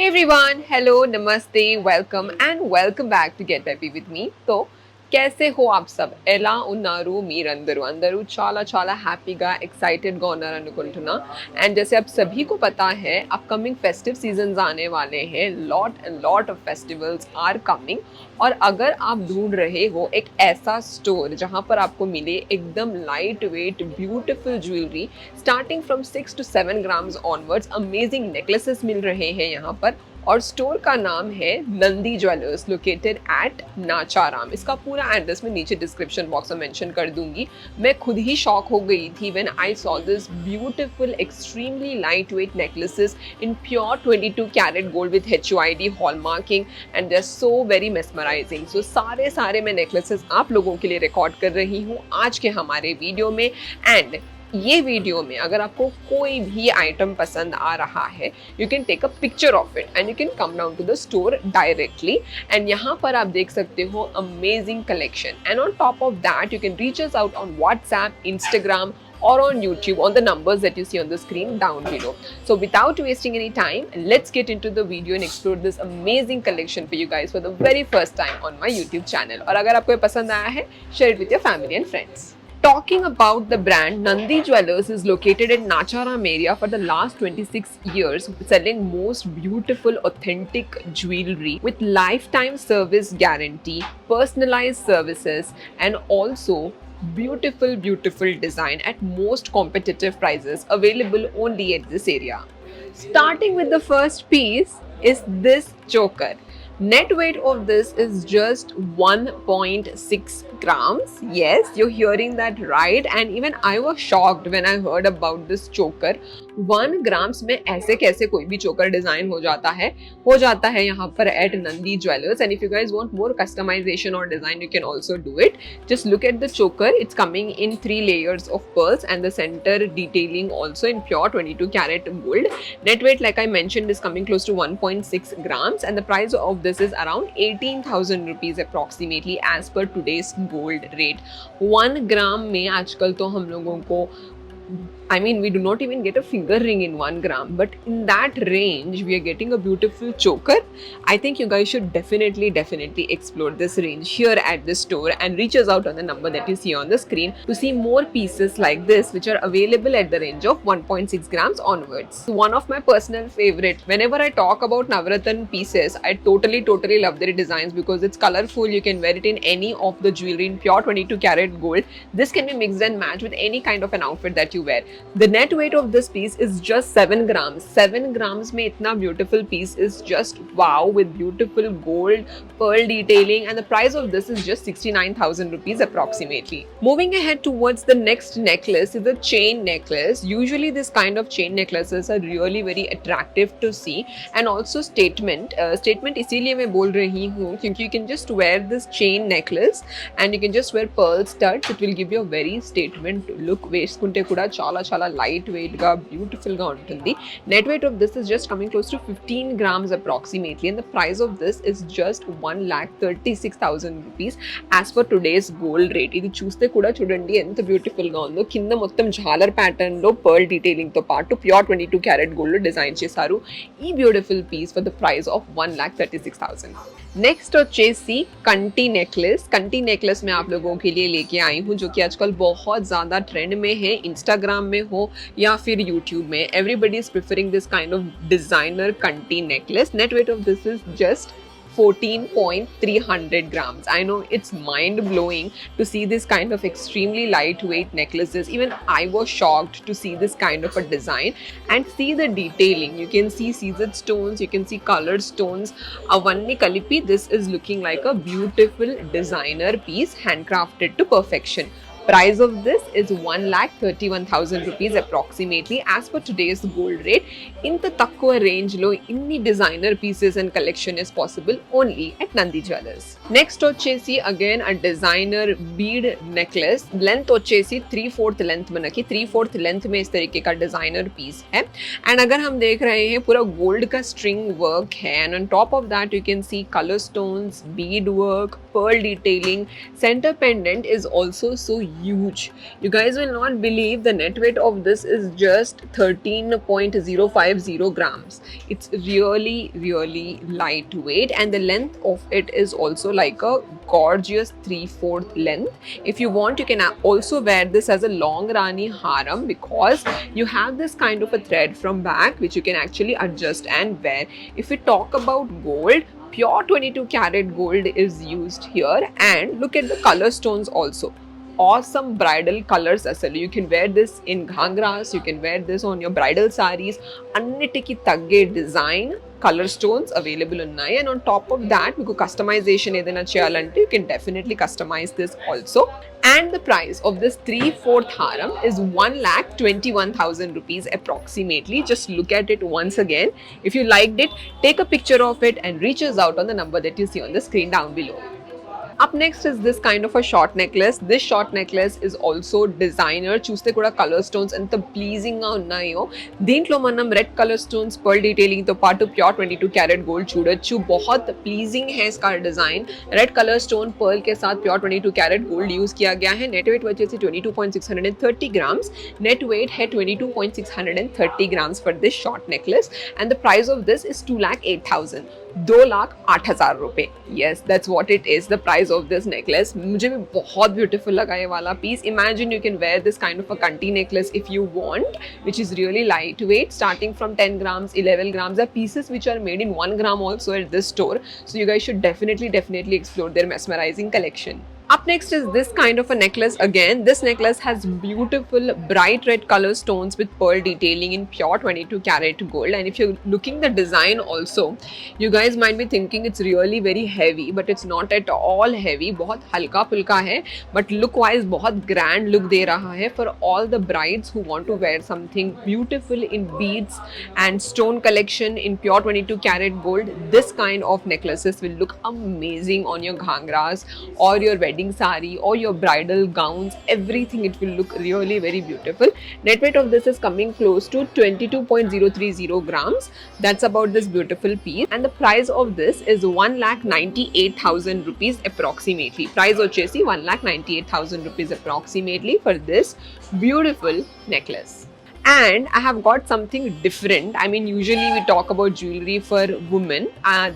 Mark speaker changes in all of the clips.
Speaker 1: Hey everyone, hello, namaste, welcome and welcome back to Get Happy with me. तो कैसे हो आप सब? ఎలా ఉన్నారు మీరందరూ చాలా చాలా హ్యాపీగా ఎక్సైటెడ్గా ఉన్నారనుకుంటున్నా. అండ్ जैसे आप सभी को पता है अपकमिंग फेस्टिव सीजन्स आने वाले हैं. Lot of festivals are coming. और अगर आप ढूंढ रहे हो एक ऐसा स्टोर जहां पर आपको मिले एकदम light weight beautiful jewellery starting from 6 to 7 grams onwards, amazing necklaces मिल रहे हैं यहाँ पर. और स्टोर का नाम है Nandi jewellers located at Nacharam. इसका पूरा एड्रेस मैं नीचे डिस्क्रिप्शन बॉक्स में मेंशन कर दूंगी. मैं खुद ही शॉक हो गई थी when I saw this beautiful extremely light weight necklaces in pure 22 carat gold with HUID hallmarking and they are so very mesmerising. So सारे मैं नेकलेसेस आप लोगों के लिए रिकॉर्ड कर रही हूँ आज के हमारे वीडियो में. एंड ये वीडियो में अगर आपको कोई भी आइटम पसंद आ रहा है, you can take a picture of it and you can come down to the store directly. And यहाँ पर आप देख सकते हो amazing collection. And on top of that you can reach us out on WhatsApp, Instagram or on YouTube on the numbers that you see on the screen down below. So without wasting any time, let's get into the video and explore this amazing collection for you guys for the very first time on my YouTube channel. और अगर आपको ये पसंद आया है, share it with your family and friends. Talking about the brand, Nandi Jewellers is located in Nacharam area for the last 26 years, selling most beautiful, authentic jewelry with lifetime service guarantee, personalized services, and also beautiful design at most competitive prices available only at this area. Starting with the first piece is this choker. Net weight of this is just 1.6 grams. Yes, you're hearing that right. And even I was shocked when I heard about this choker. 1 grams में ऐसे कैसे कोई भी choker design हो जाता है यहाँ पर at Nandi Jewellers. And if you guys want more customization or design, you can also do it. Just look at the choker. It's coming in 3 layers of pearls and the center detailing also in pure 22 carat gold. Net weight, like I mentioned, is coming close to 1.6 grams and the price of this is around 18,000 rupees approximately as per today's gold rate. 1 gram में आजकल तो हम लोगों को we do not even get a finger ring in 1 gram, but in that range we are getting a beautiful choker. I think you guys should definitely explore this range here at the store and reach us out on the number that you see on the screen to see more pieces like this which are available at the range of 1.6 grams onwards. One of my personal favorite, whenever I talk about Navratan pieces, I totally love their designs because it's colorful. You can wear it in any of the jewelry in pure 22 karat gold. This can be mixed and matched with any kind of an outfit that you wear. The net weight of this piece is just 7 grams. 7 grams में इतना beautiful piece is just wow with beautiful gold pearl detailing and the price of this is just 69,000 rupees approximately. Moving ahead towards the next necklace is the chain necklace. Usually this kind of chain necklaces are really very attractive to see and also statement इसीलिए मैं बोल रही हूँ क्योंकि you can just wear this chain necklace and you can just wear pearl studs. It will give you a very statement look. వేసుకుంటే కూడా చాలా light weight గా బ్యూటిఫుల్ గా ఉంటుంది. Net weight of this is just coming close to 15 grams approximately and the price of this is just 1,36,000 rupees as per today's gold rate. ఇది చూస్తే కూడా చూడండి ఎంత బ్యూటిఫుల్ గా ఉందో. కింద మొత్తం జాలర్ ప్యాటర్న్ లో పర్ల్ డీటెయిలింగ్ తో పాటు ప్యూర్ 22 క్యారెట్ గోల్డ్ లో డిజైన్ చేశారు ఈ beautiful piece for the price of 1,36,000. Next వచ్చేసి कंटी नेकलेस. कंटी नेकलेस मैं आप लोगों के लिए लेके आई हूँ जो कि आजकल बहुत ज़्यादा ट्रेंड में है. इंस्टाग्राम में हो या फिर यूट्यूब में, everybody is preferring this kind of designer कंटी necklace. Net weight of this is just 14.300 grams. I know it's mind blowing to see this kind of extremely lightweight necklaces. Even I was shocked to see this kind of a design and see the detailing. You can see seasoned stones, you can see colored stones. Avanni Kalipi, this is looking like a beautiful designer piece handcrafted to perfection. Price of this is 1,31,000 rupees approximately as per today's gold rate. ఇంత తక్కువ range లో ఇన్ని designer pieces and collection is possible only at Nandi jewellers. Next వచ్చేసి again a designer bead necklace. Length వచ్చేసి 3/4 length మనకి 3/4 length में इस तरीके का डिजाइनर पीस है. एंड अगर हम देख रहे हैं पूरा गोल्ड का स्ट्रिंग वर्क है and on top of that you can C colour stones, Beed work, pearl detailing. Center pendant is also so huge. You guys will not believe the net weight of this is just 13.050 grams. It's really lightweight, and the length of it is also like a gorgeous 3/4 length. If you want, you can also wear this as a long Rani haram, because you have this kind of a thread from back which you can actually adjust and wear. If we talk about gold, pure 22 karat gold is used here, and look at the color stones also. Awesome bridal colors asal. You can wear this in ghangras, you can wear this on your bridal sarees. Annitiki tagge design color stones available unnai, and on top of that meeku customization edaina cheyalante you can definitely customize this also. And the price of this 3/4 haram is 1,21,000 rupees approximately. Just look at it once again. If you liked it, take a picture of it and reach us out on the number that you see on the screen down below. Up next is this kind of a short necklace. This short necklace is also designer. Chuste kuda color stones enta pleasing ga unnayo. Deentlo manam red color stones pearl detailing to paatu pure 22 karat gold chudochu. Bahut pleasing hai iska design. Red color stone pearl ke sath pure 22 karat gold use kiya gaya hai. Net weight वजह से 22.630 grams. Net weight है 22.630 grams for this short necklace, and the price of this is 2,08,000. 2,08,000 रुपए. Yes, that's what it is. The price of this necklace. मुझे भी बहुत beautiful लगा ये वाला piece. Imagine you can wear this kind of a kanti necklace if you want, which is really lightweight, starting from 10 grams, 11 grams. There are pieces which are made in 1 gram also at this store. So you guys should definitely explore their mesmerizing collection. Up next is this kind of a necklace again. This necklace has beautiful bright red color stones with pearl detailing in pure 22 karat gold. And if you're looking the design also, you guys might be thinking it's really very heavy, but it's not at all heavy. बहुत हल्का फुल्का है, but look wise बहुत grand look दे रहा है for all the brides who want to wear something beautiful in beads and stone collection in pure 22 karat gold. This kind of necklaces will look amazing on your ghangras or your wedding sari or your bridal gowns. Everything, it will look really very beautiful. Net weight of this is coming close to 22.030 grams. That's about this beautiful piece, and the price of this is 1,98,000 rupees approximately. Price vachesi 1,98,000 rupees approximately for this beautiful necklace. And I have got something different. I mean, usually we talk about jewelry for women.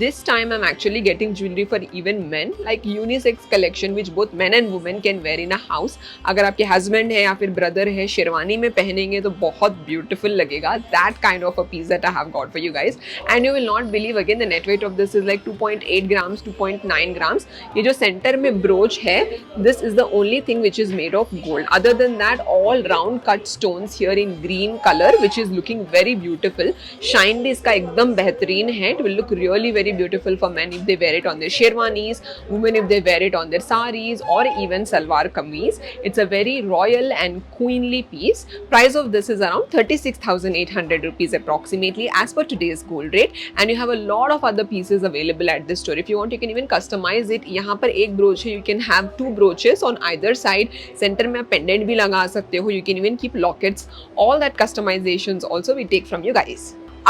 Speaker 1: This time I'm actually getting jewelry for even men, like unisex collection which both men and women can wear in a house. अगर आपके husband है या फिर brother है शेरवानी में पहनेंगे तो बहुत beautiful लगेगा. That kind of a piece that I have got for you guys. And you will not believe again, the net weight of this is like 2.8 grams, 2.9 grams. ये जो center में brooch है, this is the only thing which is made of gold. Other than that, all round cut stones here in green color, which is looking very beautiful. Shine भी इसका एकदम बेहतरीन है. It will look really very beautiful for men if they wear it on their sherwanis, women if they wear it on their saris or even salwar kameez. It's a very royal and queenly piece. Price of this is around 36,800 rupees approximately as per today's gold rate. And you have a lot of other pieces available at this store. If you want, you can even customize it. यहाँ पर एक brooch है, you can have 2 brooches on either side. Center में pendant भी लगा सकते हो. You can even keep lockets. All that customizations also we take from you guys.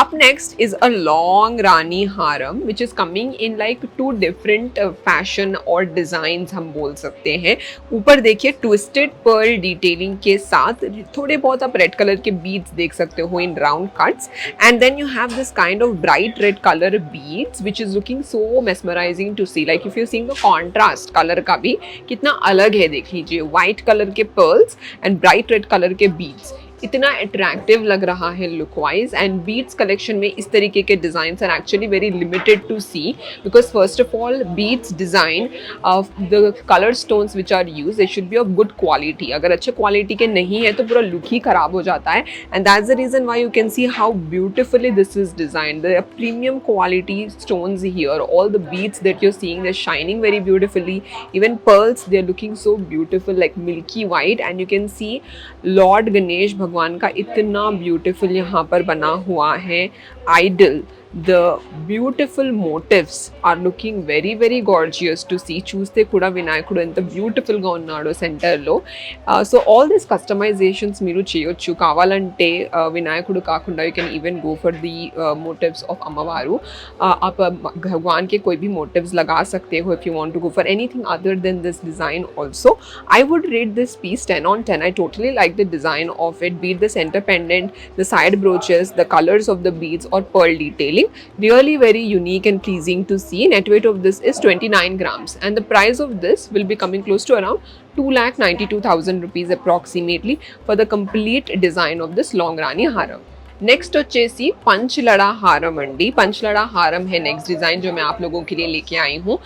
Speaker 1: Up next is a long Rani haram which is coming in like 2 different fashion or designs हम बोल सकते हैं. ऊपर देखिए twisted pearl detailing के साथ थोड़े बहुत आप red color के beads देख सकते हो in round cuts, and then you have this kind of bright red color beads which is looking so mesmerizing to see. Like if you're seeing the contrast color का भी कितना अलग है देख लीजिए. White color के pearls and bright red color के beads इतना अट्रैक्टिव लग रहा है look wise. And beads collection में इस तरीके के designs are actually very limited to see, because first of all beads design of the colour stones which are use they should be of good quality. अगर अच्छे quality के नहीं है तो पूरा लुक ही खराब हो जाता है. And that's the reason why you can see how beautifully this is designed. The premium quality stones here, all the beads that you are seeing they shining very beautifully. Even pearls they are looking so beautiful like milky white. And you can see lord Ganesh भगवान का इतना beautiful यहाँ पर बना हुआ है idol. The beautiful motifs are looking very very gorgeous to see. చూస్తే కూడా వినాయకుడు ఎంత బ్యూటిఫుల్ గా ఉన్నాడో సెంటర్ లో. సో ఆల్ దిస్ కస్టమైజేషన్స్ మీరు చేయొచ్చు. కావాలంటే వినాయకుడు కాకుండా you can even go for the motifs of अम्मवारू. आप भगवान के कोई भी मोटिव्स लगा सकते हो if you want to go for anything other than this design also. I would rate this piece 10 on 10. I totally like the design of it, be it the center pendant, the side brooches, the colors of the beads or pearl detailing. Really very unique and pleasing to see. Net weight of this is 29 grams and the price of this will be coming close to around 2,92,000 rupees approximately for the complete design of this long Rani haram. Next వచ్చేసి पंचलड़ा हारम अंडी. पंचलड़ा हारम है next design जो मैं आप लोगों के लिए लेके आई हूँ.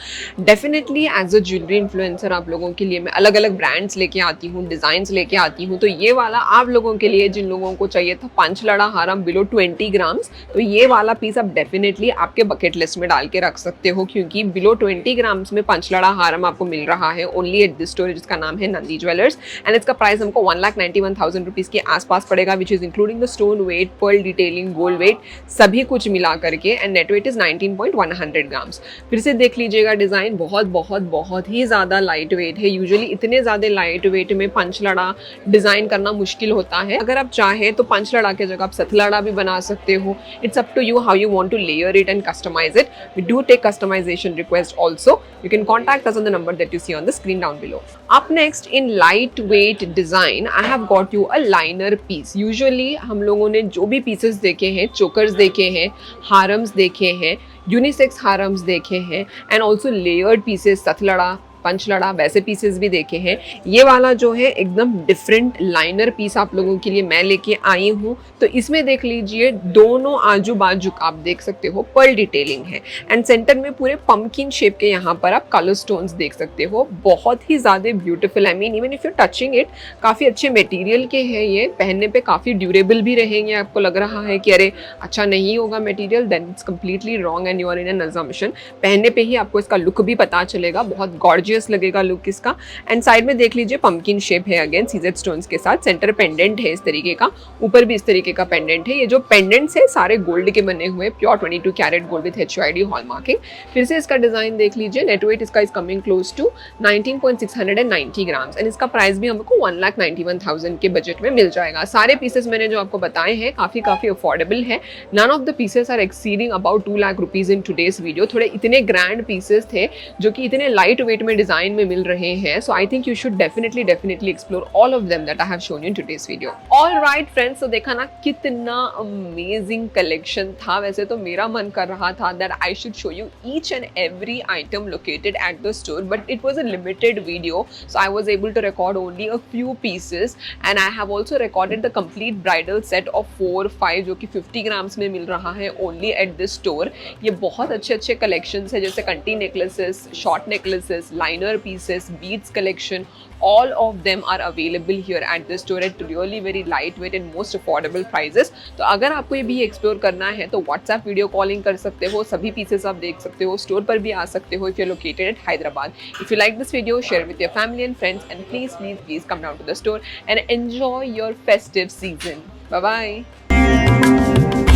Speaker 1: Definitely as a jewellery influencer आप लोगों के लिए मैं अलग अलग ब्रांड्स लेके आती हूँ, डिज़ाइंस लेके आती हूँ. तो ये वाला आप लोगों के लिए जिन लोगों को चाहिए था पंचलड़ा हारम बिलो 20 ग्राम्स, तो ये वाला पीस आप डेफिनेटली आपके बकेट लिस्ट में डाल के रख सकते हो, क्योंकि बिलो 20 ग्राम्स में पंचलड़ा हारम आपको मिल रहा है ओनली एट दिस स्टोर जिसका नाम है नंदी ज्वेलर्स. एंड इसका प्राइस हमको 1,91,000 रुपीज़ के आसपास पड़ेगा, which is including the stone weight, pearl detailing, gold weight, सभी कुछ मिला करके. And net weight is 19.100 grams. फिर से देख लीजिएगा डिजाइन बहुत बहुत बहुत ही ज्यादा लाइट वेट है. यूजुअली इतने ज्यादा लाइट वेट में पंचलड़ा डिजाइन करना मुश्किल होता है. अगर आप चाहें तो पंचलड़ा की जगह आप सतलड़ा भी बना सकते हो. It's up to you how you want to layer it and customise it. We do take customisation request also. You can contact us on the number that you see on the screen down below. Up next in lightweight design, I have got you a liner piece. Usually हम लोगों ने जो भी pieces देखे हैं, chokers देखे हैं, हारम्स देखे हैं, यूनिसेक्स हारम्स देखे हैं, एंड ऑल्सो लेयर्ड पीसेस सतलड़ा, पंचलड़ा वैसे पीसेस भी देखे हैं. ये वाला जो है एकदम डिफरेंट लाइनर पीस आप लोगों के लिए मैं लेके आई हूँ. तो इसमें देख लीजिए दोनों आजू बाजू आप देख सकते हो पर्ल डिटेलिंग है एंड सेंटर में पूरे पंपकिन शेप के यहाँ पर आप कलर स्टोन्स देख सकते हो. बहुत ही ज़्यादा beautiful. I mean even if you touching it, काफ़ी अच्छे मटेरियल के हैं ये. पहनने पे काफ़ी ड्यूरेबल भी रहेंगे. आपको लग रहा है कि अरे अच्छा नहीं होगा material, then it's completely wrong and you are in an assumption. पहनने पे ही आपको इसका लुक भी पता चलेगा. बहुत गॉर्जियस लगेगा लुक इसका. एंड साइड में देख लीजिए पंपकिन शेप है अगेन सीजेड स्टोन्स के साथ. सेंटर पेंडेंट है इस तरीके का, ऊपर भी इस तरीके का पेंडेंट है. ये जो पेंडेंट्स है सारे गोल्ड के बने हुए, pure 22 carat gold with HUID hallmarking. फिर से इसका डिजाइन देख लीजिए. नेट वेट इसका is coming close to 19.690 grams and इसका प्राइस भी हमको 1,91,000 के बजट में मिल जाएगा. सारे पीसेस मैंने जो आपको बताए हैं काफी अफोर्डेबल है. None of the pieces are exceeding about 2 lakh rupees in today's video. थोड़े इतने ग्रैंड पीसेस थे जो कि इतने लाइट वेट में डिजाइन में मिल रहे हैं. So I think you should definitely explore all of them that I have shown you in today's video. Alright friends, तो देखा ना कितना अमेजिंग कलेक्शन था. वैसे तो मेरा मन कर रहा था that I should show you each and every item located at the store, but it was a limited video, so I was able to record only a few pieces. And I have also recorded the complete bridal set of 4-5 जो कि 50 grams में मिल रहा है only at this store. ये बहुत अच्छे collections है, जैसे कंटी necklaces, short necklaces, liner pieces, beads collection, all of them are available here at the store at really very lightweight and most affordable prices. तो अगर आपको ये भी एक्सप्लोर करना है तो व्हाट्सएप वीडियो कॉलिंग कर सकते हो. सभी पीसेस आप देख सकते हो. स्टोर पर भी आ सकते हो if you're located at Hyderabad. If you like this video, share with your family and friends, and please come down to the store and enjoy your festive season. Bye bye.